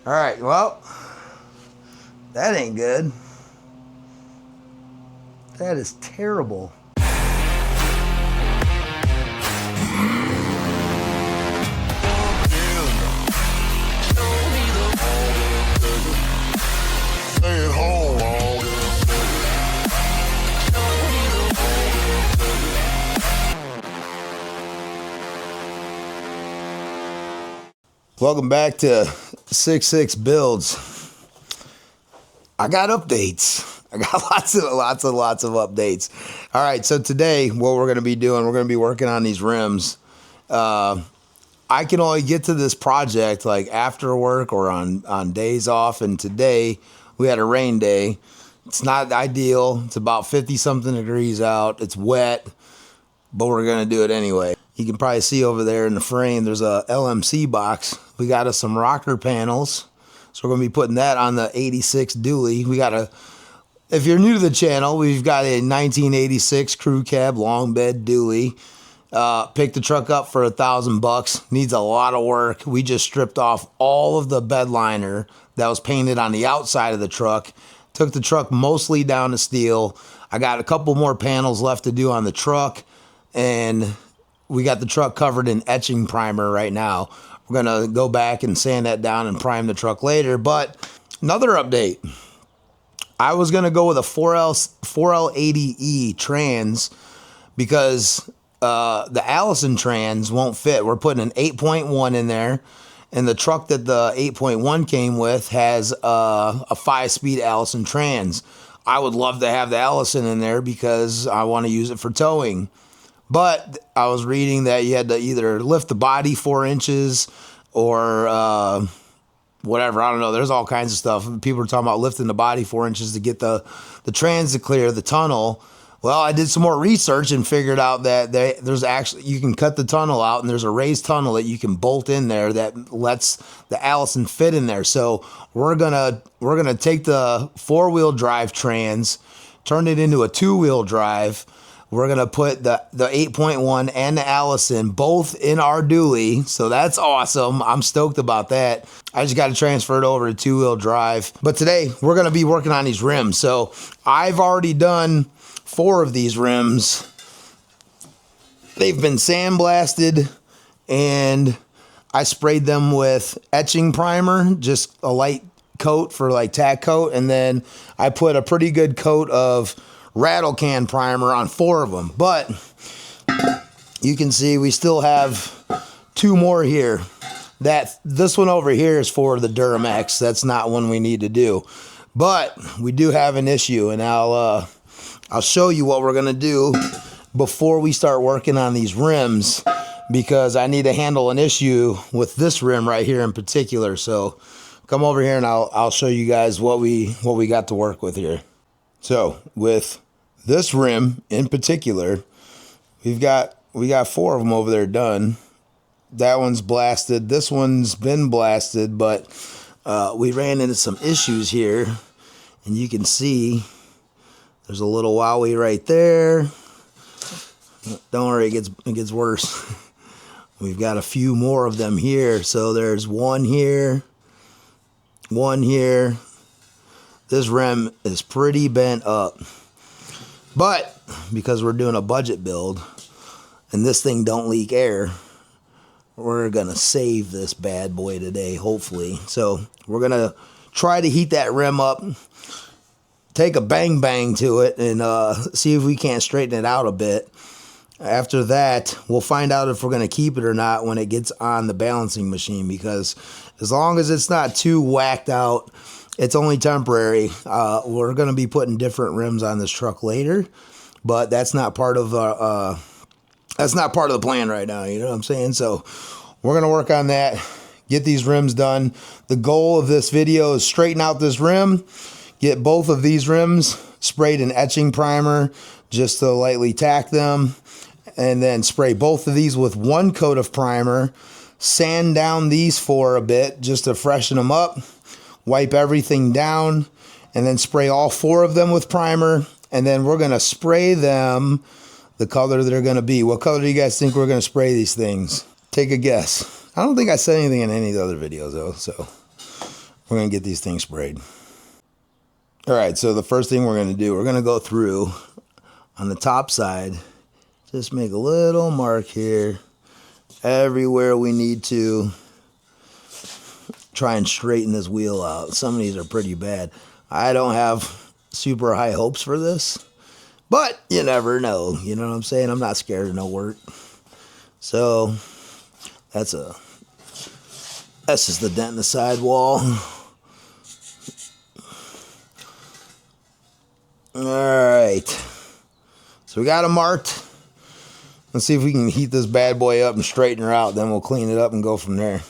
All right, well, that ain't good. That is terrible. Welcome back to 66 Builds. I got updates. I got lots of updates. All right, so today what we're going to be doing, we're going to be working on these rims. I can only get to this project like after work or on days off, and today we had a rain day. It's not ideal. It's about 50 something degrees out. It's wet, but we're going to do it anyway. You can probably see over there in the frame, there's a LMC box. We got us some rocker panels. So we're going to be putting that on the 86 dually. We got if you're new to the channel, we've got a 1986 crew cab long bed dually. Picked the truck up for $1,000. Needs a lot of work. We just stripped off all of the bed liner that was painted on the outside of the truck. Took the truck mostly down to steel. I got a couple more panels left to do on the truck, and we got the truck covered in etching primer right now. We're going to go back and sand that down and prime the truck later. But another update. I was going to go with a 4L80E trans because the Allison trans won't fit. We're putting an 8.1 in there. And the truck that the 8.1 came with has a 5-speed Allison trans. I would love to have the Allison in there because I want to use it for towing. But I was reading that you had to either lift the body 4 inches or whatever. I don't know. There's all kinds of stuff. People are talking about lifting the body 4 inches to get the trans to clear the tunnel. Well, I did some more research and figured out that there's actually, you can cut the tunnel out, and there's a raised tunnel that you can bolt in there that lets the Allison fit in there. So we're gonna take the 4-wheel drive trans, turn it into a 2-wheel drive. We're going to put the 8.1 and the Allison both in our dually. So that's awesome. I'm stoked about that. I just got to transfer it over to 2-wheel drive. But today we're going to be working on these rims. So I've already done 4 of these rims. They've been sandblasted, and I sprayed them with etching primer, just a light coat for like tack coat. And then I put a pretty good coat of rattle can primer on 4 of them. But you can see we still have 2 more here. This one over here is for the Duramax. That's not one we need to do. But we do have an issue, and I'll show you what we're gonna do before we start working on these rims, because I need to handle an issue with this rim right here in particular. So come over here and I'll show you guys what we got to work with here. So with this rim in particular, we got 4 of them over there done. That one's blasted. This one's been blasted, but we ran into some issues here, and you can see there's a little wowie right there. Don't worry, it gets worse. We've got a few more of them here. So there's one here, one here. This rim is pretty bent up. But because we're doing a budget build and this thing don't leak air, we're going to save this bad boy today, hopefully. So we're going to try to heat that rim up, take a bang bang to it, and see if we can't straighten it out a bit. After that, we'll find out if we're going to keep it or not when it gets on the balancing machine, because as long as it's not too whacked out, it's only temporary. We're going to be putting different rims on this truck later, but that's not part of the plan right now. You know what I'm saying? So we're going to work on that, get these rims done. The goal of this video is straighten out this rim, get both of these rims sprayed in etching primer just to lightly tack them, and then spray both of these with 1 coat of primer, sand down these 4 a bit just to freshen them up, wipe everything down, and then spray all 4 of them with primer. And then we're going to spray them the color they're going to be. What color do you guys think we're going to spray these things? Take a guess. I don't think I said anything in any of the other videos, though. So we're going to get these things sprayed. All right, so the first thing we're going to do, we're going to go through on the top side, just make a little mark here, everywhere we need to try and straighten this wheel out. Some of these are pretty bad. I don't have super high hopes for this, but you never know. You know what I'm saying? I'm not scared of no work. So that's just the dent in the sidewall. All right, so we got it marked. Let's see if we can heat this bad boy up and straighten her out. Then we'll clean it up and go from there.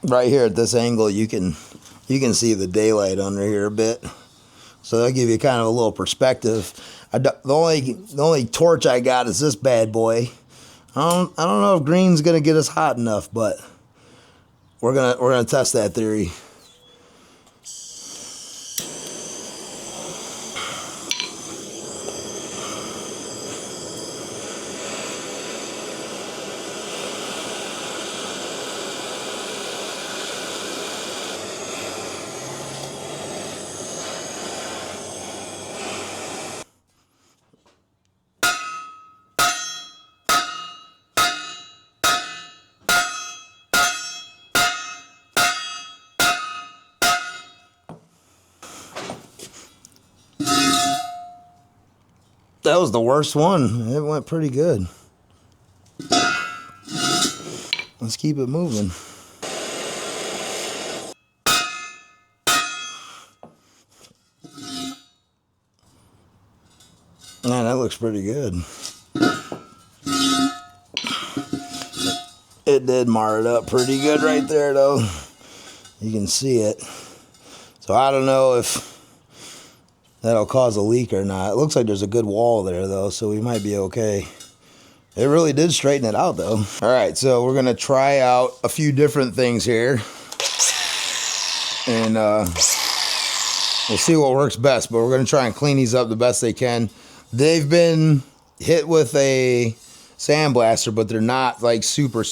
Right here at this angle, you can see the daylight under here a bit, so that'll give you kind of a little perspective. The only torch I got is this bad boy. I don't know if green's gonna get us hot enough, but we're gonna test that theory. That was the worst one. It went pretty good. Let's keep it moving. Man, that looks pretty good. It did mar it up pretty good right there, though. You can see it. So I don't know if that'll cause a leak or not. It looks like there's a good wall there, though, so we might be okay. It really did straighten it out, though. All right, so we're going to try out a few different things here. And we'll see what works best, but we're going to try and clean these up the best they can. They've been hit with a sandblaster, but they're not like super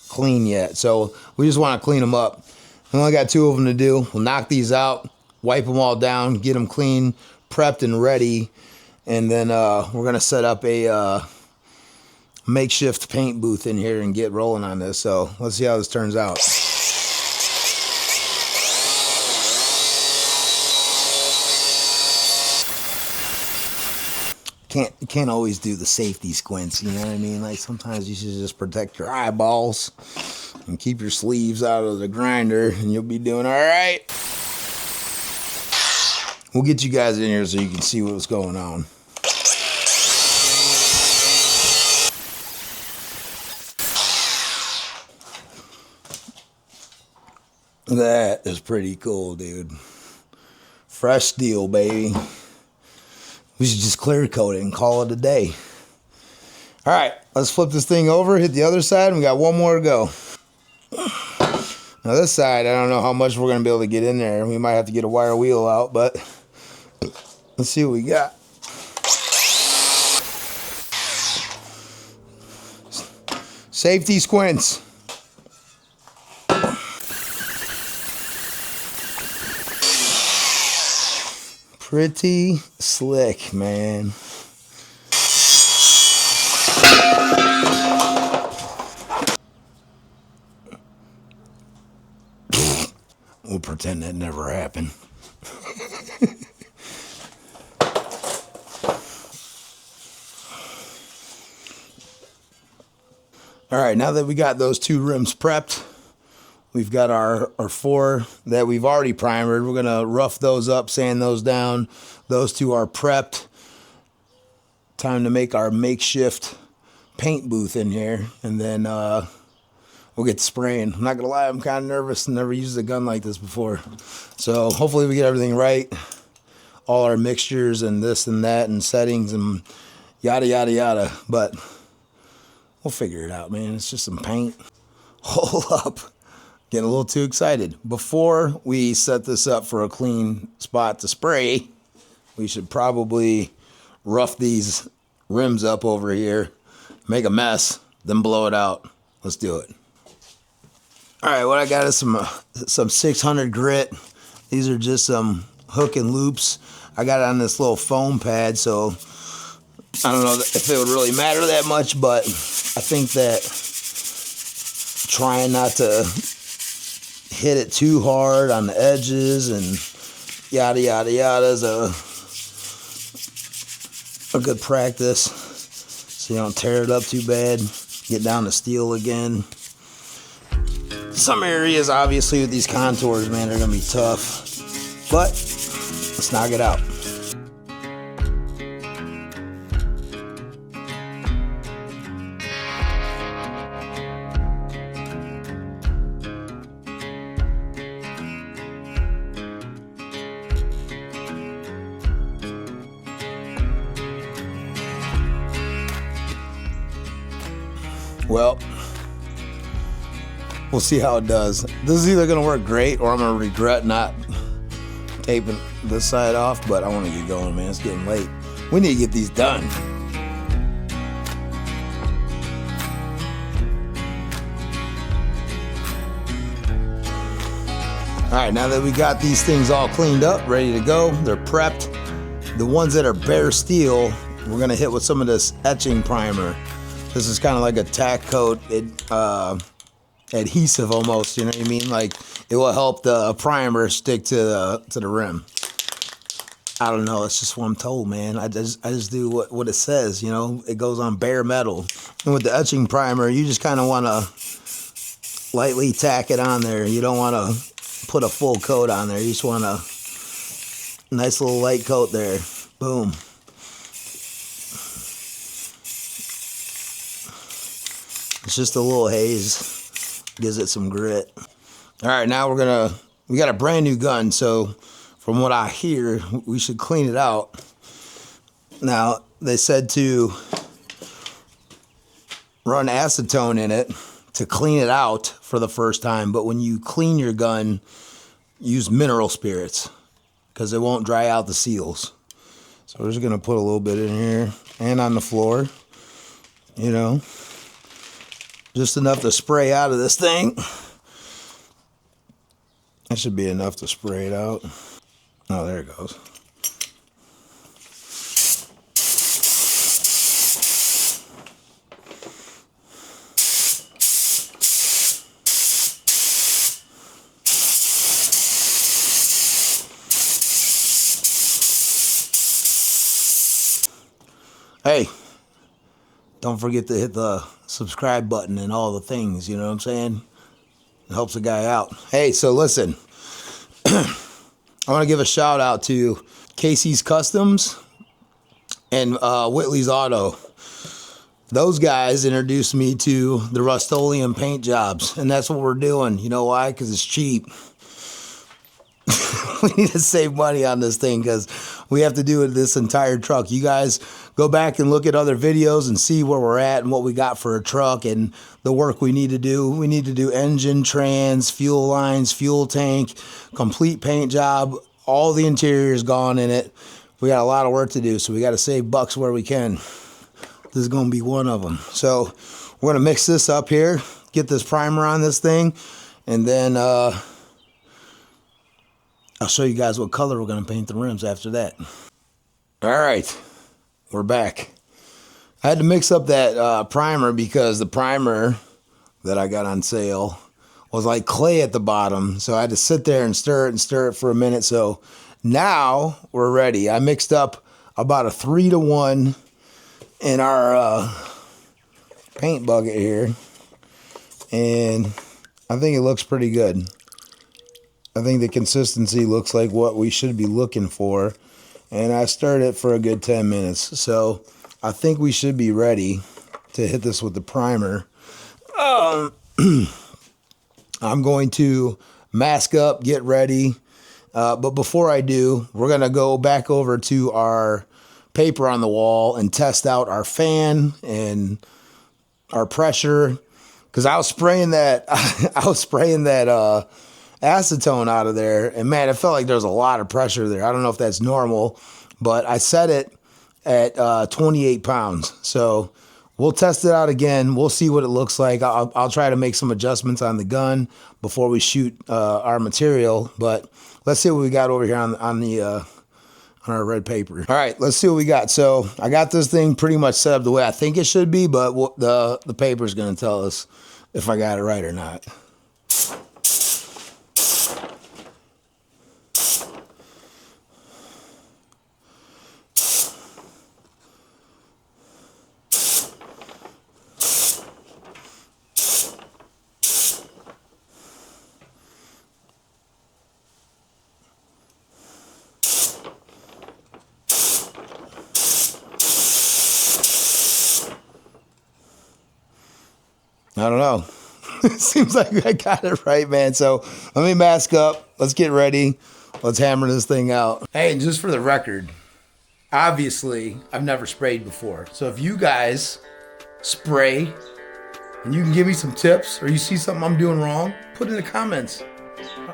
clean yet. So we just want to clean them up. We only got 2 of them to do. We'll knock these out, wipe them all down, get them clean, prepped and ready. And then we're going to set up a makeshift paint booth in here and get rolling on this. So let's see how this turns out. You can't always do the safety squints, you know what I mean? Like sometimes you should just protect your eyeballs and keep your sleeves out of the grinder and you'll be doing all right. We'll get you guys in here so you can see what's going on. That is pretty cool, dude. Fresh steel, baby. We should just clear coat it and call it a day. All right, let's flip this thing over, hit the other side, and we got one more to go. Now this side, I don't know how much we're gonna be able to get in there. We might have to get a wire wheel out, but let's see what we got. Safety squints. Pretty slick, man. We'll pretend that never happened. All right, now that we got those 2 rims prepped, we've got our 4 that we've already primered. We're going to rough those up, sand those down. Those 2 are prepped. Time to make our makeshift paint booth in here. And then we'll get spraying. I'm not going to lie, I'm kind of nervous. Never used a gun like this before. So hopefully we get everything right. All our mixtures and this and that and settings and yada, yada, yada. But we'll figure it out, man. It's just some paint. Hold up. Getting a little too excited. Before we set this up for a clean spot to spray, we should probably rough these rims up over here, make a mess, then blow it out. Let's do it. All right, what I got is some 600 grit. These are just some hook and loops. I got it on this little foam pad, so I don't know if it would really matter that much, but I think that trying not to hit it too hard on the edges and yada yada yada is a good practice, so you don't tear it up too bad. Get down to steel again. Some areas, obviously, with these contours, man, they're gonna be tough, but let's knock it out. Well, we'll see how it does. This is either gonna work great or I'm gonna regret not taping this side off, but I wanna get going, man. It's getting late. We need to get these done. All right, now that we got these things all cleaned up, ready to go, they're prepped. The ones that are bare steel, we're gonna hit with some of this etching primer. This is kind of like a tack coat, adhesive almost, you know what I mean? Like, it will help the primer stick to the rim. I don't know, it's just what I'm told, man. I just do what it says, you know? It goes on bare metal. And with the etching primer, you just kind of want to lightly tack it on there. You don't want to put a full coat on there. You just want a nice little light coat there. Boom. It's just a little haze, gives it some grit. All right, now we got a brand new gun, so from what I hear, we should clean it out. Now, they said to run acetone in it to clean it out for the first time, but when you clean your gun, use mineral spirits because it won't dry out the seals. So we're just gonna put a little bit in here and on the floor, you know. Just enough to spray out of this thing. That should be enough to spray it out. Oh, there it goes. Hey, don't forget to hit the subscribe button and all the things, you know what I'm saying? It helps a guy out. Hey, so listen, I want to give a shout out to Casey's Customs and Whitley's Auto. Those guys introduced me to the Rust-Oleum paint jobs, and that's what we're doing. You know why? Because it's cheap. We need to save money on this thing because we have to do this entire truck. You guys go back and look at other videos and see where we're at and what we got for a truck and the work we need to do. We need to do engine, trans, fuel lines, fuel tank, complete paint job. All the interior is gone in it. We got a lot of work to do, so we got to save bucks where we can. This is going to be one of them. So we're going to mix this up here, get this primer on this thing, and then I'll show you guys what color we're going to paint the rims after that. All right, we're back. I had to mix up that primer because the primer that I got on sale was like clay at the bottom. So I had to sit there and stir it for a minute. So now we're ready. I mixed up about a 3-to-1 in our paint bucket here. And I think it looks pretty good. I think the consistency looks like what we should be looking for. And I stirred it for a good 10 minutes. So I think we should be ready to hit this with the primer. I'm going to mask up, get ready. But before I do, we're going to go back over to our paper on the wall and test out our fan and our pressure. Because I was spraying that, acetone out of there, and man, it felt like there was a lot of pressure there. I don't know if that's normal, but I set it at 28 pounds. So we'll test it out again. We'll see what it looks like. I'll try to make some adjustments on the gun before we shoot our material. But let's see what we got over here on our red paper. All right, let's see what we got. So I got this thing pretty much set up the way I think it should be, but the paper is going to tell us if I got it right or not. I don't know. It seems like I got it right, man. So let me mask up. Let's get ready. Let's hammer this thing out. Hey, and just for the record, obviously, I've never sprayed before. So if you guys spray and you can give me some tips or you see something I'm doing wrong, put it in the comments.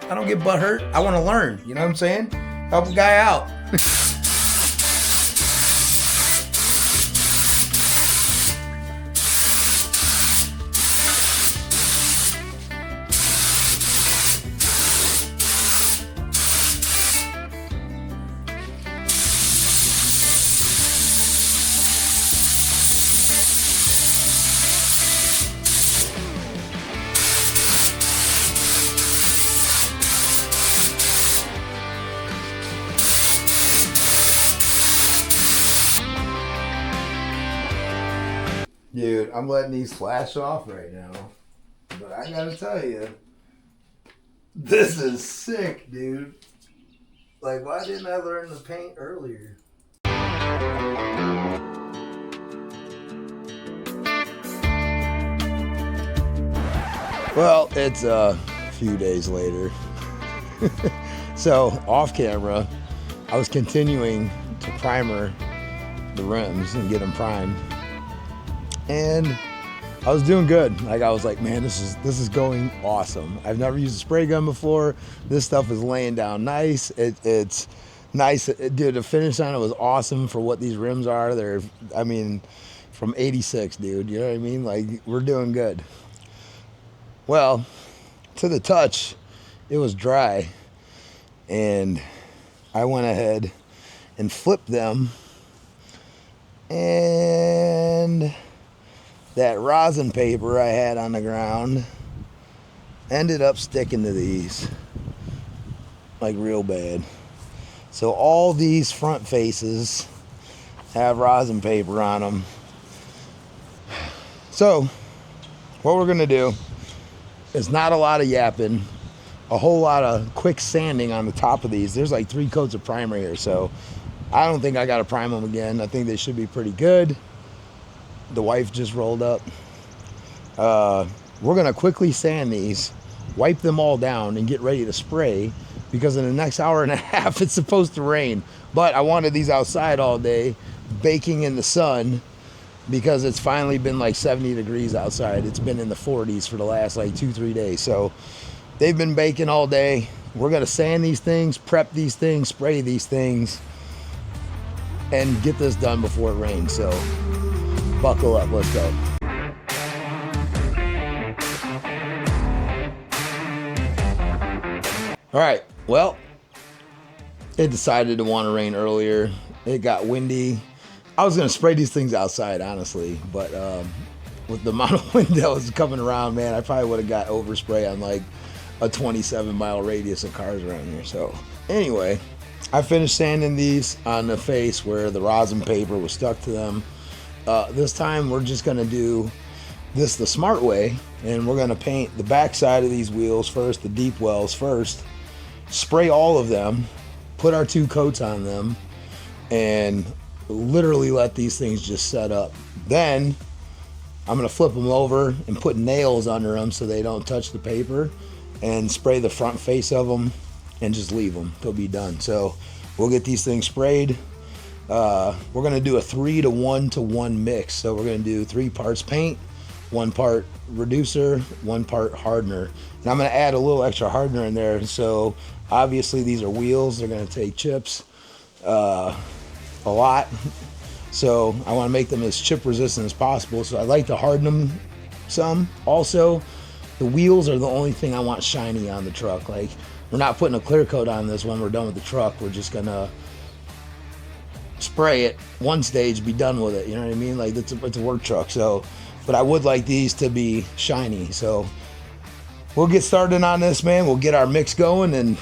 I don't get butthurt. I want to learn. You know what I'm saying? Help a guy out. Dude, I'm letting these flash off right now. But I gotta tell you, this is sick, dude. Like, why didn't I learn to paint earlier? Well, it's a few days later. So, off camera, I was continuing to primer the rims and get them primed. And I was doing good. Like, I was like, man, this is going awesome. I've never used a spray gun before. This stuff is laying down nice. It's nice. Dude, the finish on it was awesome for what these rims are. They're, I mean, from 86, dude. You know what I mean? Like, we're doing good. Well, to the touch, it was dry. And I went ahead and flipped them. And that rosin paper I had on the ground ended up sticking to these like real bad. So all these front faces have rosin paper on them. So what we're gonna do is not a lot of yapping, a whole lot of quick sanding on the top of these. There's like 3 coats of primer here, so I don't think I gotta prime them again. I think they should be pretty good. The wife just rolled up. We're gonna quickly sand these, wipe them all down, and get ready to spray, because in the next hour and a half it's supposed to rain. But I wanted these outside all day, baking in the sun, because it's finally been like 70 degrees outside. It's been in the 40s for the last like 2-3 days. So they've been baking all day. We're gonna sand these things, prep these things, spray these things, and get this done before it rains. So buckle up, let's go. All right, well, it decided to want to rain earlier. It got windy. I was gonna spray these things outside, honestly, but with the amount of wind that was coming around, man, I probably would have got overspray on like a 27-mile radius of cars around here. So anyway, I finished sanding these on the face where the rosin paper was stuck to them. This time we're just gonna do this the smart way, and we're gonna paint the back side of these wheels first, the deep wells first, spray all of them, put our 2 coats on them, and literally let these things just set up. Then I'm gonna flip them over and put nails under them so they don't touch the paper, and spray the front face of them and just leave them. They'll be done. So we'll get these things sprayed. We're gonna do a 3-to-1-to-1 mix. So we're gonna do 3 parts paint, 1 part reducer, 1 part hardener. And I'm gonna add a little extra hardener in there. So obviously these are wheels, they're gonna take chips a lot. So I want to make them as chip resistant as possible. So I like to harden them some. Also, the wheels are the only thing I want shiny on the truck. Like, we're not putting a clear coat on this when we're done with the truck. We're just gonna spray it one stage, be done with it. You know what I mean? Like, it's a work truck. So, but I would like these to be shiny. So we'll get started on this, man. We'll get our mix going and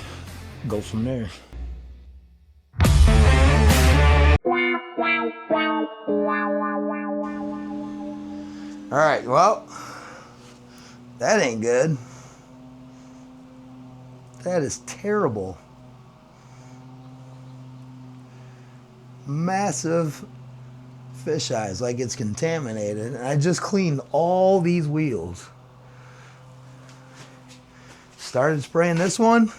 go from there. All right, well, that ain't good. That is terrible. Massive fish eyes, like it's contaminated. And I just cleaned all these wheels. Started spraying this one.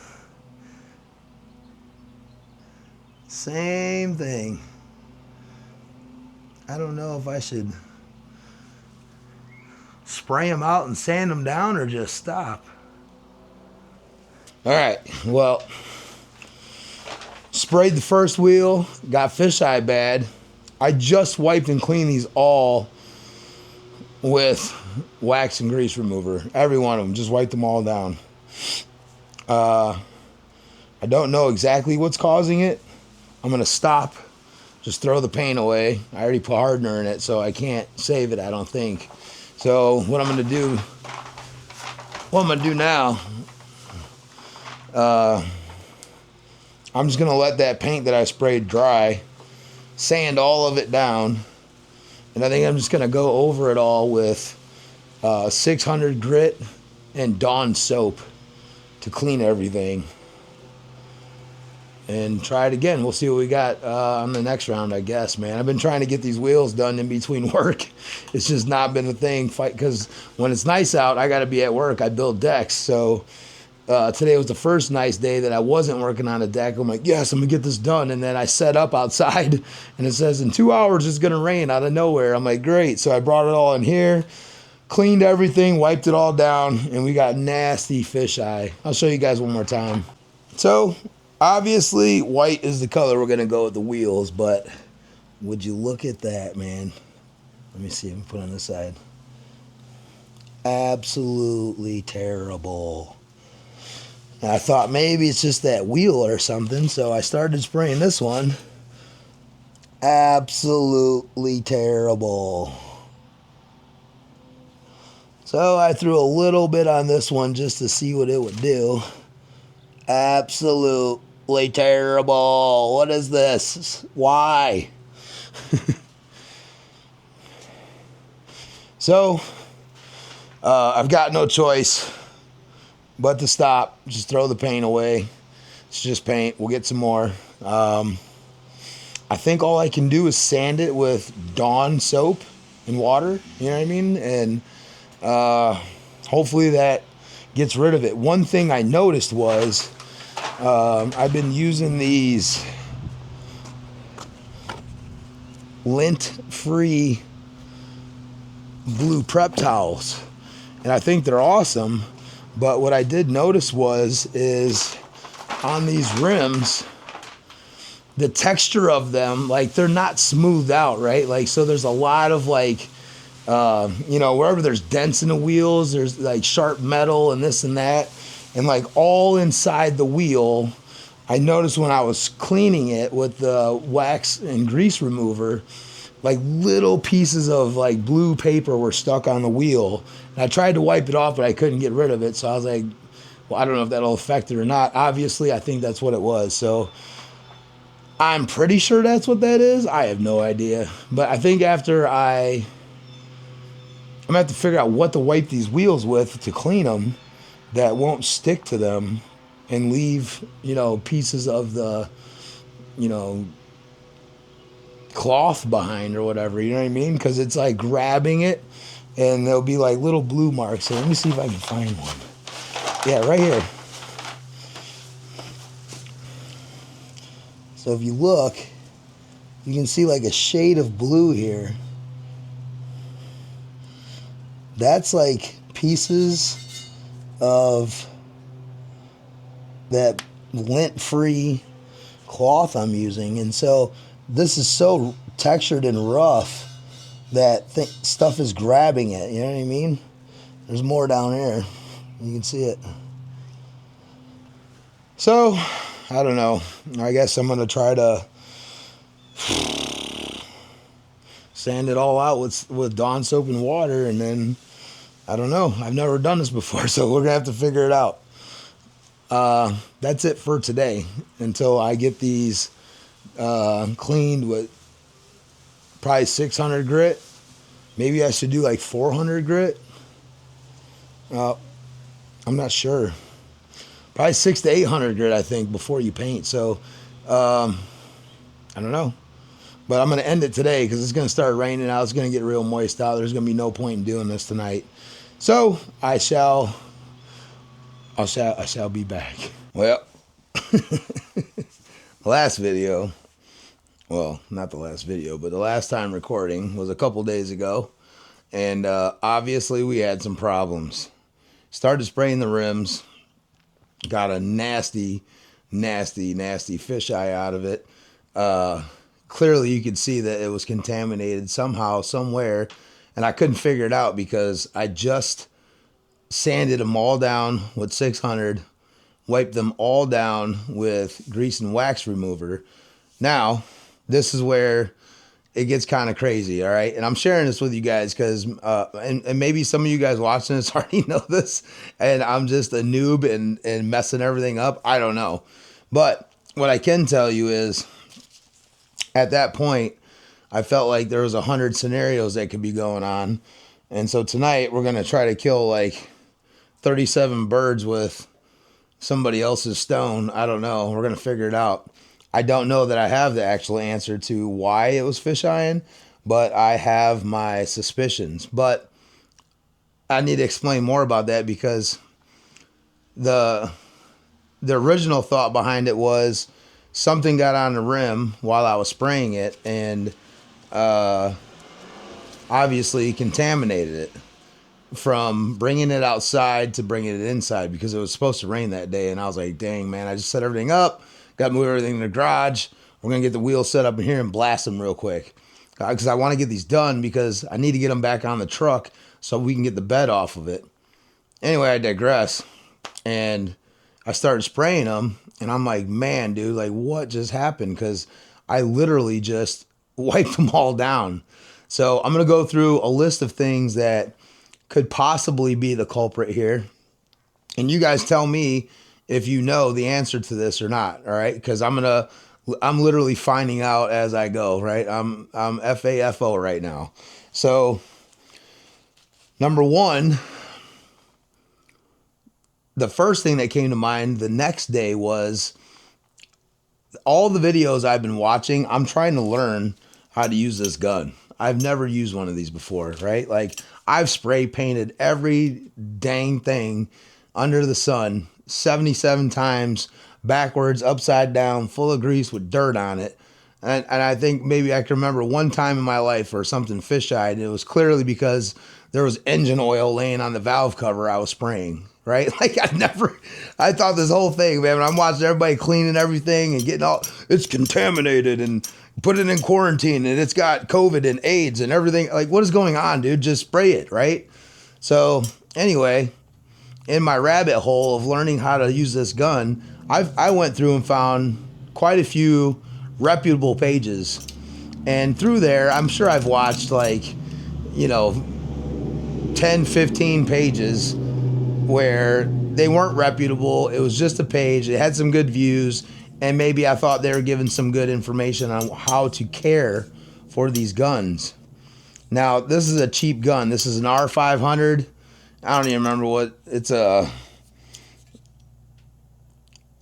Same thing. I don't know if I should spray them out and sand them down or just stop. All right, well, sprayed the first wheel, got fisheye bad. I just wiped and cleaned these all with wax and grease remover. Every one of them, just wiped them all down. I don't know exactly what's causing it. I'm gonna stop, just throw the paint away. I already put hardener in it, so I can't save it, I don't think. So what I'm gonna do now, I'm just gonna let that paint that I sprayed dry, sand all of it down, and I think I'm just gonna go over it all with 600 grit and Dawn soap to clean everything. And try it again. We'll see what we got on the next round, I guess, man. I've been trying to get these wheels done in between work. It's just not been a thing. Because when it's nice out, I got to be at work. I build decks. So today was the first nice day that I wasn't working on a deck. I'm like, yes, I'm going to get this done. And then I set up outside, and it says in 2 hours it's going to rain out of nowhere. I'm like, great. So I brought it all in here, cleaned everything, wiped it all down, and we got nasty fisheye. I'll show you guys one more time. So obviously, white is the color we're going to go with the wheels, but would you look at that, man? Let me see. Let me put it on this side. Absolutely terrible. And I thought maybe it's just that wheel or something, so I started spraying this one. Absolutely terrible. So I threw a little bit on this one just to see what it would do. Absolutely terrible. What is this? Why? So, I've got no choice but to stop. Just throw the paint away. It's just paint. We'll get some more. I think all I can do is sand it with Dawn soap and water. You know what I mean? And hopefully that gets rid of it. One thing I noticed was I've been using these lint-free blue prep towels, and I think they're awesome. But what I did notice is on these rims, the texture of them, like, they're not smoothed out, right? Like, so there's a lot of, like, wherever there's dents in the wheels, there's like sharp metal and this and that. And like all inside the wheel, I noticed when I was cleaning it with the wax and grease remover, like little pieces of like blue paper were stuck on the wheel. And I tried to wipe it off, but I couldn't get rid of it. So I was like, well, I don't know if that'll affect it or not. Obviously, I think that's what it was. So I'm pretty sure that's what that is. I have no idea. But I think after I'm going to have to figure out what to wipe these wheels with to clean them that won't stick to them and leave, pieces of the, cloth behind or whatever, you know what I mean? Because it's like grabbing it and there'll be like little blue marks. So let me see if I can find one. Yeah, right here. So if you look, you can see like a shade of blue here. That's like pieces of that lint-free cloth I'm using. And so this is so textured and rough that stuff is grabbing it. You know what I mean? There's more down there. You can see it. So, I don't know. I guess I'm going to try to sand it all out with Dawn soap and water, and then, I don't know. I've never done this before, so we're going to have to figure it out. That's it for today until I get these cleaned with probably 600 grit. Maybe I should do like 400 grit. I'm not sure. Probably 600 to 800 grit, I think, before you paint. So, I don't know. But I'm going to end it today because it's going to start raining out. It's going to get real moist out. There's going to be no point in doing this tonight. So, I shall be back. Well, last video, well, not the last video, but the last time recording was a couple days ago. And obviously we had some problems. Started spraying the rims. Got a nasty, nasty, nasty fisheye out of it. Clearly you could see that it was contaminated somehow, somewhere. And I couldn't figure it out because I just sanded them all down with 600, wiped them all down with grease and wax remover. Now, this is where it gets kind of crazy, all right? And I'm sharing this with you guys because, and maybe some of you guys watching this already know this, and I'm just a noob and messing everything up. I don't know. But what I can tell you is, at that point, I felt like there was 100 scenarios that could be going on. And so tonight, we're going to try to kill like 37 birds with somebody else's stone. I don't know. We're going to figure it out. I don't know that I have the actual answer to why it was fisheyeing, but I have my suspicions. But I need to explain more about that because the original thought behind it was something got on the rim while I was spraying it and obviously contaminated it from bringing it outside to bringing it inside because it was supposed to rain that day. And I was like, dang, man, I just set everything up. Got to move everything in the garage. We're going to get the wheels set up in here and blast them real quick. Because I want to get these done because I need to get them back on the truck so we can get the bed off of it. Anyway, I digress. And I started spraying them. And I'm like, man, dude, like what just happened? Because I literally just wiped them all down. So I'm going to go through a list of things that could possibly be the culprit here. And you guys tell me if you know the answer to this or not, all right? Because I'm literally finding out as I go, right? I'm FAFO right now. So, number one, the first thing that came to mind the next day was all the videos I've been watching, I'm trying to learn how to use this gun. I've never used one of these before, right? Like, I've spray painted every dang thing under the sun 77 times, backwards, upside down, full of grease with dirt on it. And I think maybe I can remember one time in my life where something fisheyed, and it was clearly because there was engine oil laying on the valve cover I was spraying, right? Like I thought this whole thing, man, when I'm watching everybody cleaning everything and getting it's contaminated and put it in quarantine and it's got COVID and AIDS and everything. Like, what is going on, dude? Just spray it, right? So anyway, in my rabbit hole of learning how to use this gun, I went through and found quite a few reputable pages. And through there, I'm sure I've watched like, 10, 15 pages where they weren't reputable. It was just a page. It had some good views. And maybe I thought they were giving some good information on how to care for these guns. Now, this is a cheap gun. This is an R500. I don't even remember what it's a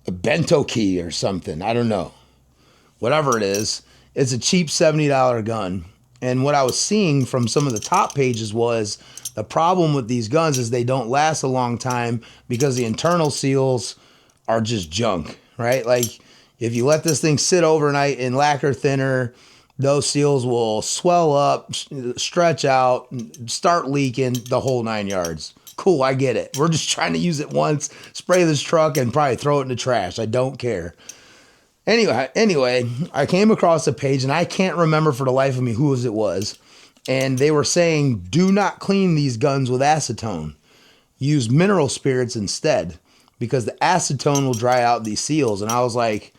bento key or something. I don't know. Whatever it is, it's a cheap $70 gun. And what I was seeing from some of the top pages was the problem with these guns is they don't last a long time because the internal seals are just junk, right? Like if you let this thing sit overnight in lacquer thinner, those seals will swell up, stretch out, start leaking, the whole 9 yards. Cool, I get it. We're just trying to use it once, spray this truck, and probably throw it in the trash. I don't care. Anyway, I came across a page and I can't remember for the life of me who it was. And they were saying, do not clean these guns with acetone. Use mineral spirits instead because the acetone will dry out these seals. And I was like,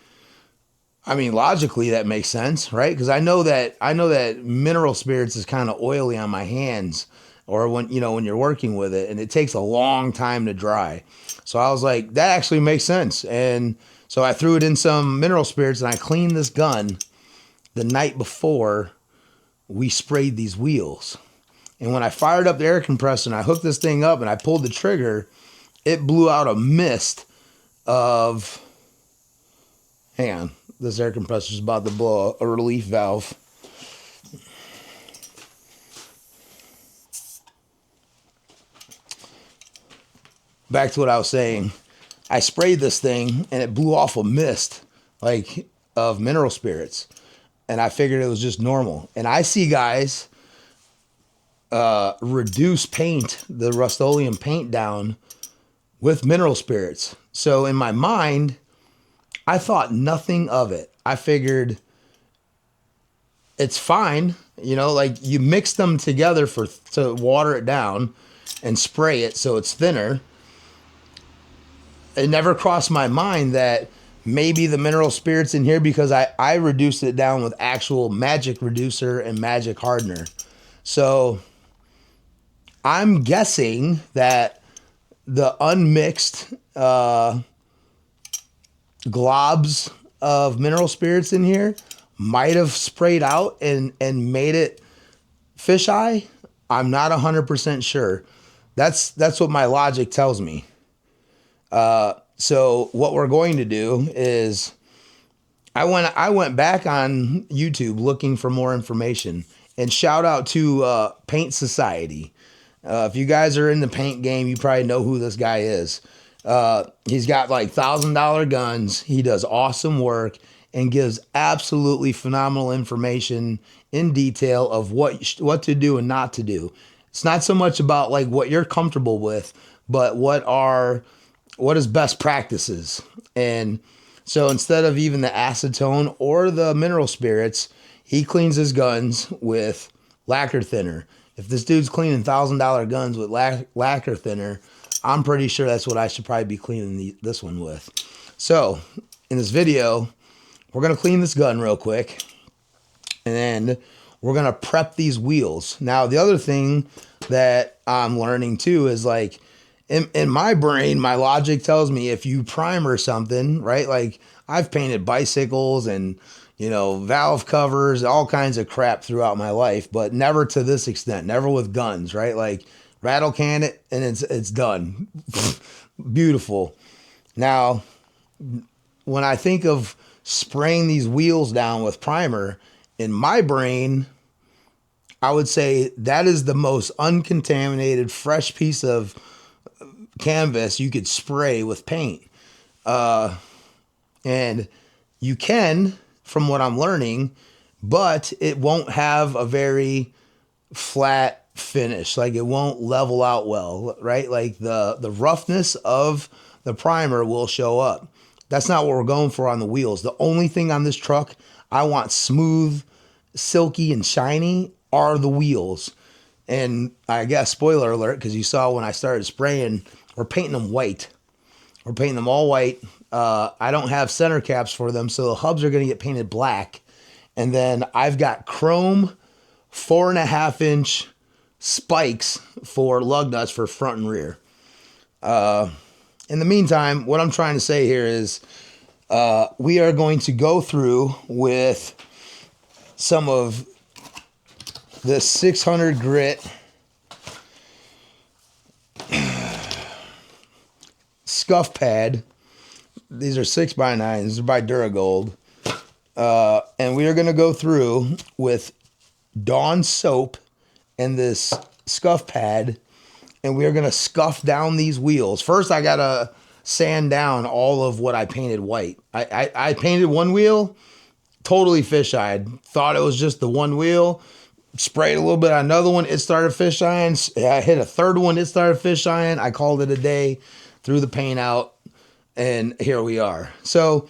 I mean, logically that makes sense, right? Because I know that mineral spirits is kind of oily on my hands, or when you're working with it, and it takes a long time to dry. So I was like, that actually makes sense, and so I threw it in some mineral spirits and I cleaned this gun the night before we sprayed these wheels. And when I fired up the air compressor and I hooked this thing up and I pulled the trigger, it blew out a mist of. Hang on. This air compressor is about to blow a relief valve. Back to what I was saying. I sprayed this thing and it blew off a mist like of mineral spirits. And I figured it was just normal. And I see guys reduce paint, the Rust-Oleum paint down with mineral spirits. So in my mind, I thought nothing of it. I figured it's fine. Like you mix them together to water it down and spray it so it's thinner. It never crossed my mind that maybe the mineral spirits in here, because I reduced it down with actual magic reducer and magic hardener. So I'm guessing that the unmixed globs of mineral spirits in here might have sprayed out and made it fisheye. I'm not 100% sure. That's what my logic tells me. So what we're going to do is I went back on YouTube looking for more information, and shout out to Paint Society. If you guys are in the paint game, you probably know who this guy is. He's got like $1,000 guns. He does awesome work and gives absolutely phenomenal information in detail of what to do and not to do. It's not so much about like what you're comfortable with, but what is best practices. And so instead of even the acetone or the mineral spirits, he cleans his guns with lacquer thinner. If this dude's cleaning $1,000 guns with lacquer thinner, I'm pretty sure that's what I should probably be cleaning this one with. So in this video, we're going to clean this gun real quick, and then we're going to prep these wheels. Now, the other thing that I'm learning too is like, in my brain, my logic tells me if you primer something, right? Like I've painted bicycles and, valve covers, all kinds of crap throughout my life, but never to this extent, never with guns, right? Like rattle can it and it's done. Beautiful. Now, when I think of spraying these wheels down with primer, in my brain, I would say that is the most uncontaminated, fresh piece of canvas you could spray with paint. And you can, from what I'm learning, but it won't have a very flat finish. Like it won't level out well, right? Like the roughness of the primer will show up. That's not what we're going for on the wheels. The only thing on this truck I want smooth, silky, and shiny are the wheels. And I guess spoiler alert, because you saw when I started spraying, we're painting them white. We're painting them all white. I don't have center caps for them, so the hubs are going to get painted black. And then I've got chrome 4.5-inch spikes for lug nuts for front and rear. In the meantime, what I'm trying to say here is we are going to go through with some of this 600 grit scuff pad. These are 6x9s. These are by Duragold. And we are going to go through with Dawn soap and this scuff pad, and we are going to scuff down these wheels. First, I got to sand down all of what I painted white. I painted one wheel, totally fisheyed. Thought it was just the one wheel. Sprayed a little bit on another one. It started fisheyeing. I hit a third one. It started fisheyeing. I called it a day, threw the paint out, and here we are. So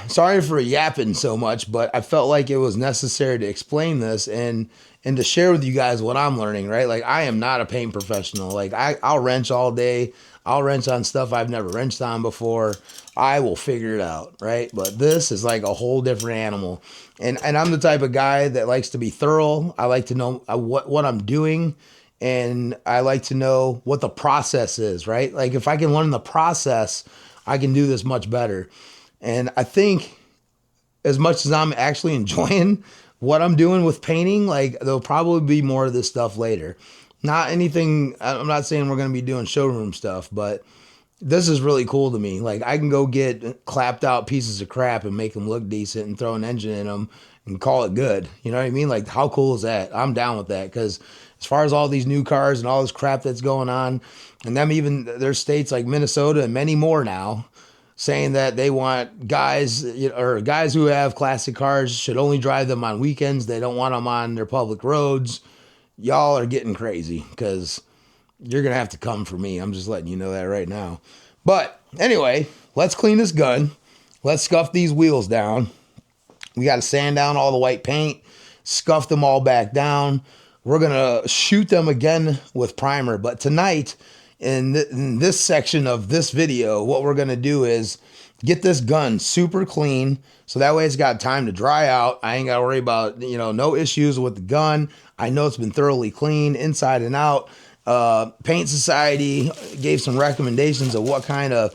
Sorry for yapping so much, but I felt like it was necessary to explain this and to share with you guys what I'm learning, right? Like I am not a paint professional. Like I'll wrench all day. I'll wrench on stuff I've never wrenched on before. I will figure it out, right? But this is like a whole different animal. And I'm the type of guy that likes to be thorough. I like to know what I'm doing, and I like to know what the process is, right? Like if I can learn the process, I can do this much better. And I think as much as I'm actually enjoying what I'm doing with painting, like there'll probably be more of this stuff later. Not anything, I'm not saying we're going to be doing showroom stuff, but this is really cool to me. Like I can go get clapped out pieces of crap and make them look decent and throw an engine in them and call it good. You know what I mean? Like how cool is that? I'm down with that, because as far as all these new cars and all this crap that's going on, and them even there's states like Minnesota and many more now saying that they want guys, or guys who have classic cars should only drive them on weekends. They don't want them on their public roads. Y'all are getting crazy, because you're going to have to come for me. I'm just letting you know that right now. But anyway, let's clean this gun. Let's scuff these wheels down. We got to sand down all the white paint, scuff them all back down. We're going to shoot them again with primer. But tonight, in this section of this video, what we're going to do is get this gun super clean, so that way it's got time to dry out. I ain't got to worry about, no issues with the gun. I know it's been thoroughly cleaned inside and out. Paint Society gave some recommendations of what kind of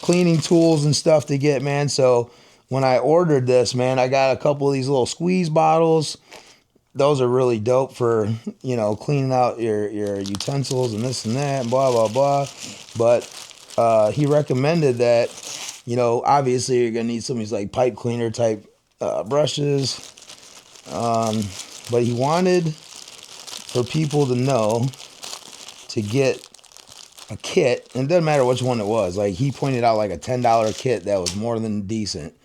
cleaning tools and stuff to get, man. So when I ordered this, man, I got a couple of these little squeeze bottles. Those are really dope for, cleaning out your utensils and this and that, and blah, blah, blah. But he recommended that, obviously you're going to need some of these like pipe cleaner type brushes. But he wanted for people to know to get a kit, and it doesn't matter which one it was. Like he pointed out like a $10 kit that was more than decent,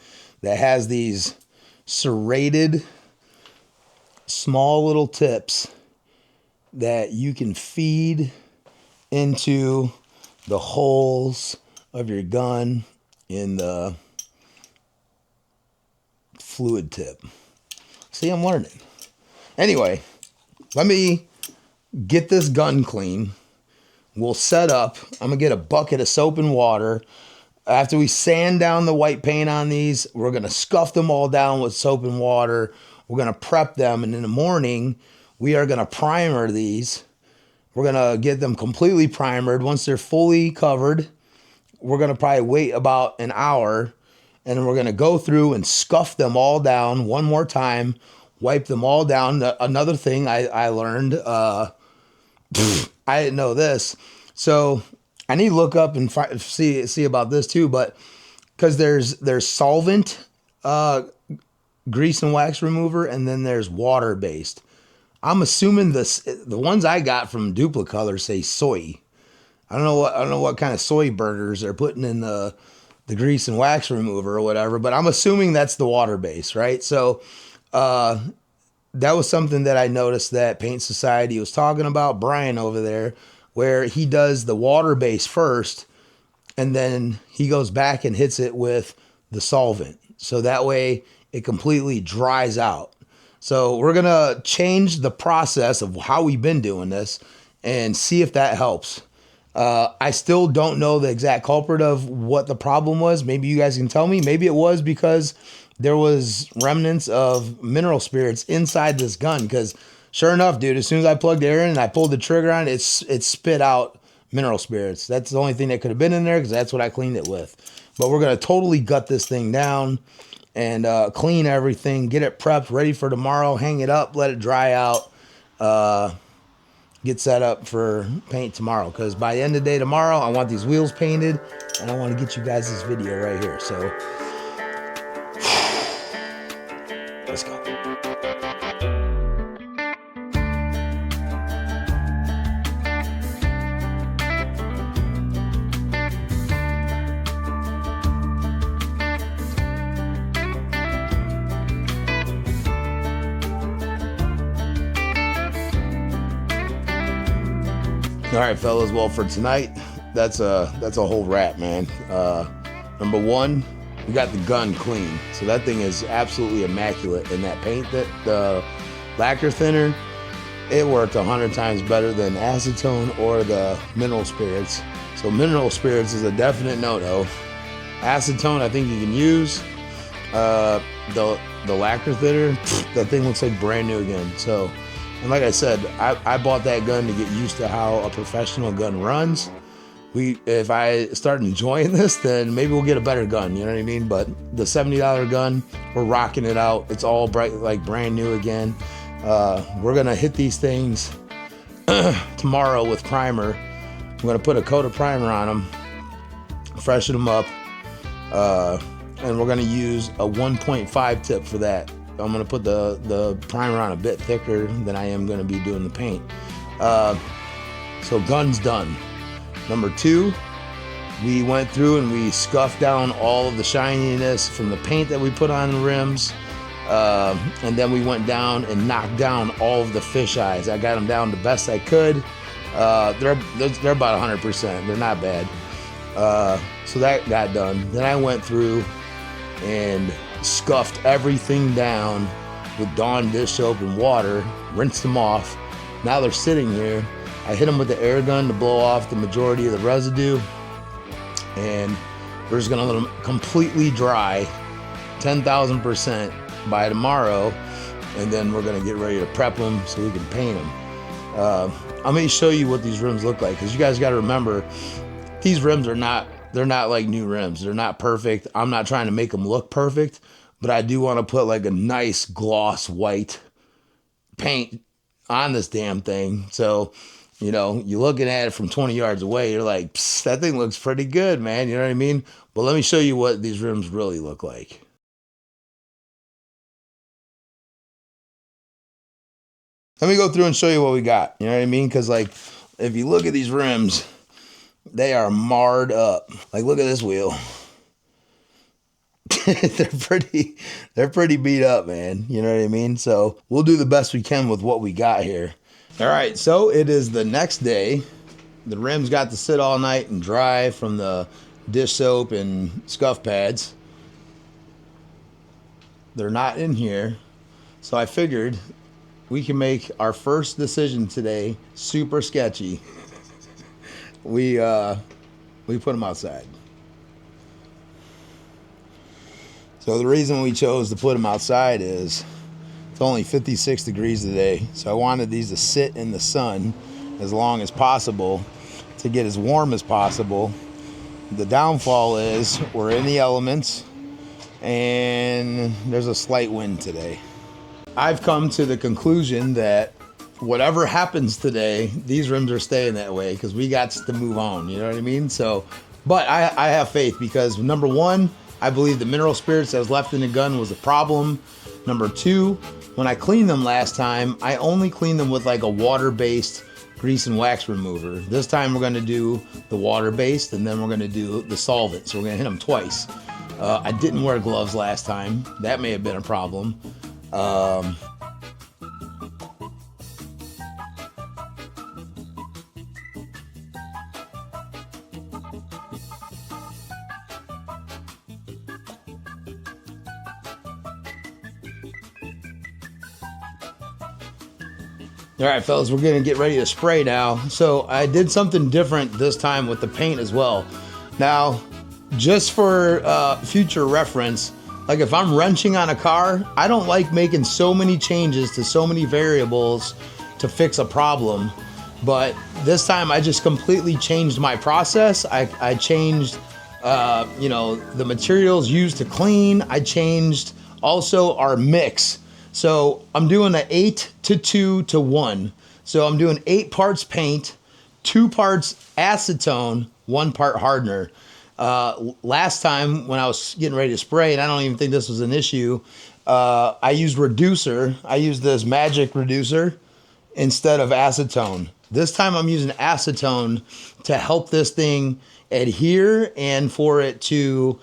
that has these serrated small little tips that you can feed into the holes of your gun in the fluid tip. See, I'm learning. Anyway, let me get this gun clean. We'll set up. I'm going to get a bucket of soap and water. After we sand down the white paint on these, we're going to scuff them all down with soap and water. We're going to prep them, and in the morning, we are going to primer these. We're going to get them completely primered. Once they're fully covered, we're going to probably wait about an hour, and we're going to go through and scuff them all down one more time, wipe them all down. Another thing I learned, I didn't know this, so I need to look up and see about this too, but because there's solvent, grease and wax remover, and then there's water based. I'm assuming the ones I got from Duplicolor say soy. I don't know what kind of soy burgers they're putting in the grease and wax remover or whatever, but I'm assuming that's the water base, right? So that was something that I noticed that Paint Society was talking about, Brian over there, where he does the water base first, and then he goes back and hits it with the solvent. So that way it completely dries out. So we're going to change the process of how we've been doing this and see if that helps. I still don't know the exact culprit of what the problem was. Maybe you guys can tell me. Maybe it was because there was remnants of mineral spirits inside this gun, because sure enough, dude, as soon as I plugged air in and I pulled the trigger on it, it spit out mineral spirits. That's the only thing that could have been in there, because that's what I cleaned it with. But we're going to totally gut this thing down and clean everything, get it prepped, ready for tomorrow, hang it up, let it dry out, get set up for paint tomorrow. Because by the end of the day tomorrow, I want these wheels painted, and I want to get you guys this video right here. So let's go. All right, fellas. Well, for tonight, that's a whole wrap, man. Number one, we got the gun clean. So that thing is absolutely immaculate. And that paint, that the lacquer thinner, it worked 100 times better than acetone or the mineral spirits. So mineral spirits is a definite no-no. Acetone, I think you can use. The lacquer thinner, that thing looks like brand new again. So, and like I said, I bought that gun to get used to how a professional gun runs. If I start enjoying this, then maybe we'll get a better gun, you know what I mean? But the $70 gun, we're rocking it out. It's all bright, like brand new again. We're gonna hit these things tomorrow with primer. I'm gonna put a coat of primer on them, freshen them up, and we're gonna use a 1.5 tip for that. I'm gonna put the primer on a bit thicker than I am gonna be doing the paint. So gun's done. Number 2, we went through and we scuffed down all of the shininess from the paint that we put on the rims. And then we went down and knocked down all of the fish eyes. I got them down the best I could. They're about 100%. They're not bad. So that got done. Then I went through and scuffed everything down with Dawn dish soap and water, rinsed them off. Now they're sitting here. I hit them with the air gun to blow off the majority of the residue, and we're just gonna let them completely dry, 10,000% by tomorrow, and then we're gonna get ready to prep them so we can paint them. I'm gonna show you what these rims look like, because you guys got to remember, these rims they're not like new rims. They're not perfect. I'm not trying to make them look perfect, but I do want to put like a nice gloss white paint on this damn thing. So, you know, you're looking at it from 20 yards away, you're like, psst, that thing looks pretty good, man. You know what I mean? But let me show you what these rims really look like. Let me go through and show you what we got. You know what I mean? Because, like, if you look at these rims, they are marred up. Like, look at this wheel. they're pretty beat up, man. You know what I mean? So we'll do the best we can with what we got here. All right, so it is the next day. The rims got to sit all night and dry from the dish soap and scuff pads. They're not in here. So I figured we can make our first decision today super sketchy. We put them outside. So the reason we chose to put them outside is it's only 56 degrees today. So I wanted these to sit in the sun as long as possible to get as warm as possible. The downfall is we're in the elements and there's a slight wind today. I've come to the conclusion that whatever happens today, these rims are staying that way because we got to move on, you know what I mean? So, but I have faith because number 1, I believe the mineral spirits that was left in the gun was a problem. Number 2, when I cleaned them last time, I only cleaned them with like a water-based grease and wax remover. This time we're gonna do the water-based and then we're gonna do the solvent. So we're gonna hit them twice. I didn't wear gloves last time. That may have been a problem. All right, fellas, we're gonna get ready to spray now. So I did something different this time with the paint as well. Now, just for future reference, like if I'm wrenching on a car, I don't like making so many changes to so many variables to fix a problem. But this time I just completely changed my process. I changed, the materials used to clean. I changed also our mix. So I'm doing an 8-2-1. So I'm doing 8 parts paint, 2 parts acetone, 1 part hardener. Last time when I was getting ready to spray, and I don't even think this was an issue, I used reducer. I used this magic reducer instead of acetone. This time I'm using acetone to help this thing adhere and for it to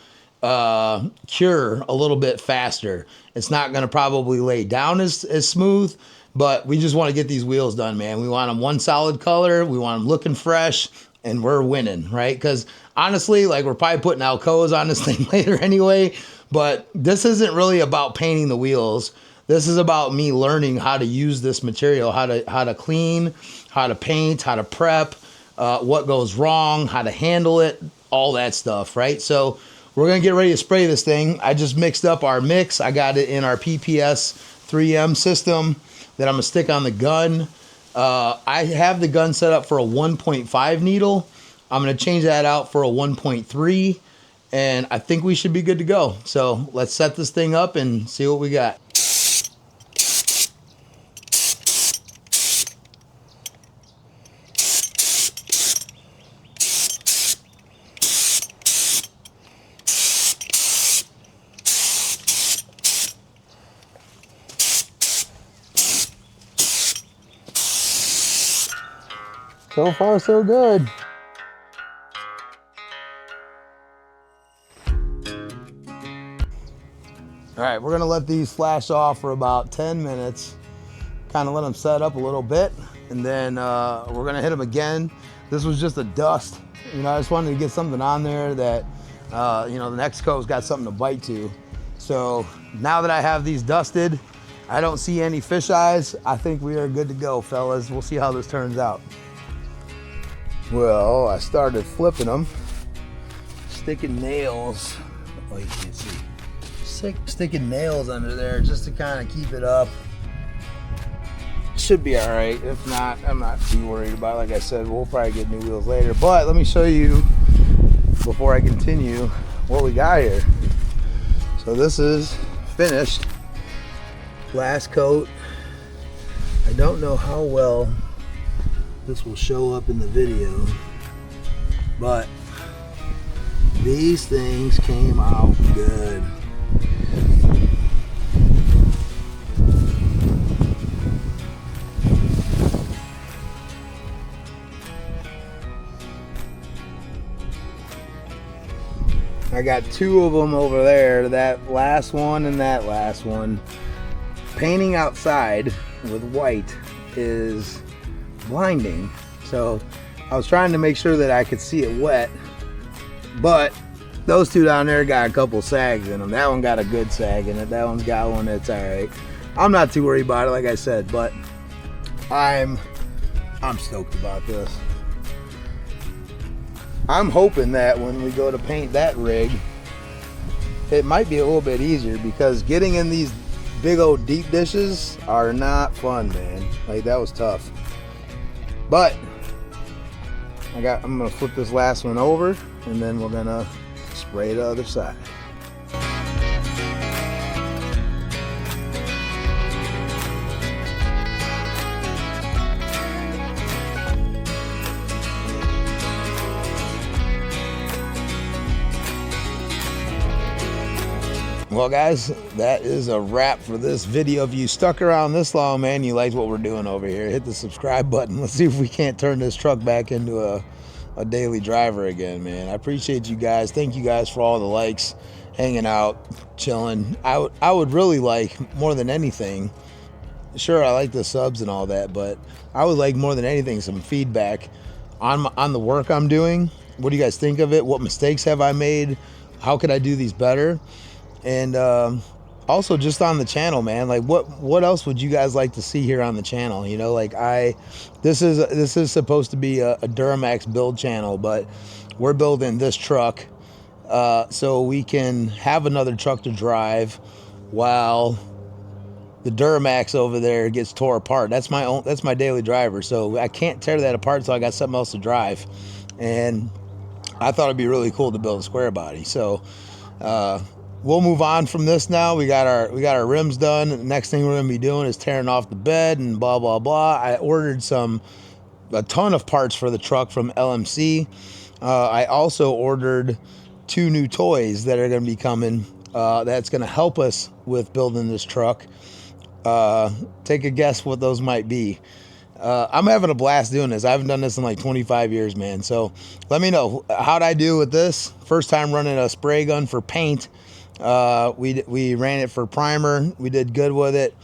cure a little bit faster. It's not going to probably lay down as smooth, but we just want to get these wheels done, man. We want them one solid color. We want them looking fresh, and we're winning, right? Because honestly, like we're probably putting Alcoas on this thing later anyway, but this isn't really about painting the wheels. This is about me learning how to use this material, how to clean, how to paint, how to prep, what goes wrong, how to handle it, all that stuff, right? So we're gonna get ready to spray this thing. I just mixed up our mix. I got it in our PPS 3M system that I'm gonna stick on the gun. I have the gun set up for a 1.5 needle. I'm gonna change that out for a 1.3, and I think we should be good to go. So let's set this thing up and see what we got. So far, so good. All right, we're gonna let these flash off for about 10 minutes, kind of let them set up a little bit, and then we're gonna hit them again. This was just a dust. You know, I just wanted to get something on there that, you know, the next coat's got something to bite to. So now that I have these dusted, I don't see any fish eyes. I think we are good to go, fellas. We'll see how this turns out. Well, I started flipping them, sticking nails. Oh, you can't see. Sticking nails under there just to kind of keep it up. Should be all right. If not, I'm not too worried about it. Like I said, we'll probably get new wheels later. But let me show you, before I continue, what we got here. So this is finished. Last coat. I don't know how well this will show up in the video, but these things came out good. I got two of them over there, that last one and that last one. Painting outside with white is blinding, so I was trying to make sure that I could see it wet, but those two down there got a couple sags in them. That one got a good sag in it. That one's got one that's all right. I'm not too worried about it, like I said, but I'm stoked about this. I'm hoping that when we go to paint that rig, it might be a little bit easier, because getting in these big old deep dishes are not fun, man. Like, that was tough. But I'm gonna flip this last one over, and then we're gonna spray the other side. Well, guys, that is a wrap for this video. If you stuck around this long, man, you liked what we're doing over here, hit the subscribe button. Let's see if we can't turn this truck back into a daily driver again, man. I appreciate you guys. Thank you guys for all the likes, hanging out, chilling. I would really like, more than anything, sure, I like the subs and all that, but I would like more than anything some feedback on the work I'm doing. What do you guys think of it? What mistakes have I made? How could I do these better? And also just on the channel, man, like what else would you guys like to see here on the channel? You know, like this is supposed to be a Duramax build channel, but we're building this truck so we can have another truck to drive while the Duramax over there gets tore apart. That's my daily driver, so I can't tear that apart, so I got something else to drive. And I thought it'd be really cool to build a square body. So we'll move on from this now. We got our rims done. The next thing we're gonna be doing is tearing off the bed and blah blah blah. I ordered a ton of parts for the truck from LMC. I also ordered 2 new toys that are gonna be coming. That's gonna help us with building this truck. Take a guess what those might be. I'm having a blast doing this. I haven't done this in like 25 years, man. So let me know, how'd I do with this? First time running a spray gun for paint. We ran it for primer. We did good with it.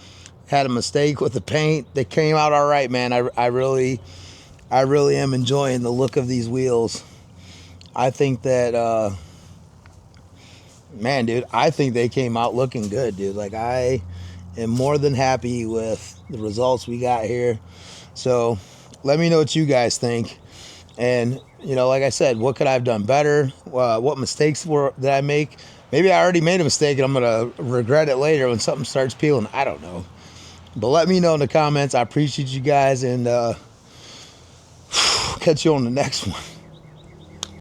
Had a mistake with the paint. They came out all right, man. I really am enjoying the look of these wheels. I think that, man, dude, I think they came out looking good, dude. Like, I am more than happy with the results we got here. So let me know what you guys think. And, you know, like I said, what could I have done better? What mistakes did I make? Maybe I already made a mistake and I'm going to regret it later when something starts peeling. I don't know. But let me know in the comments. I appreciate you guys, and catch you on the next one.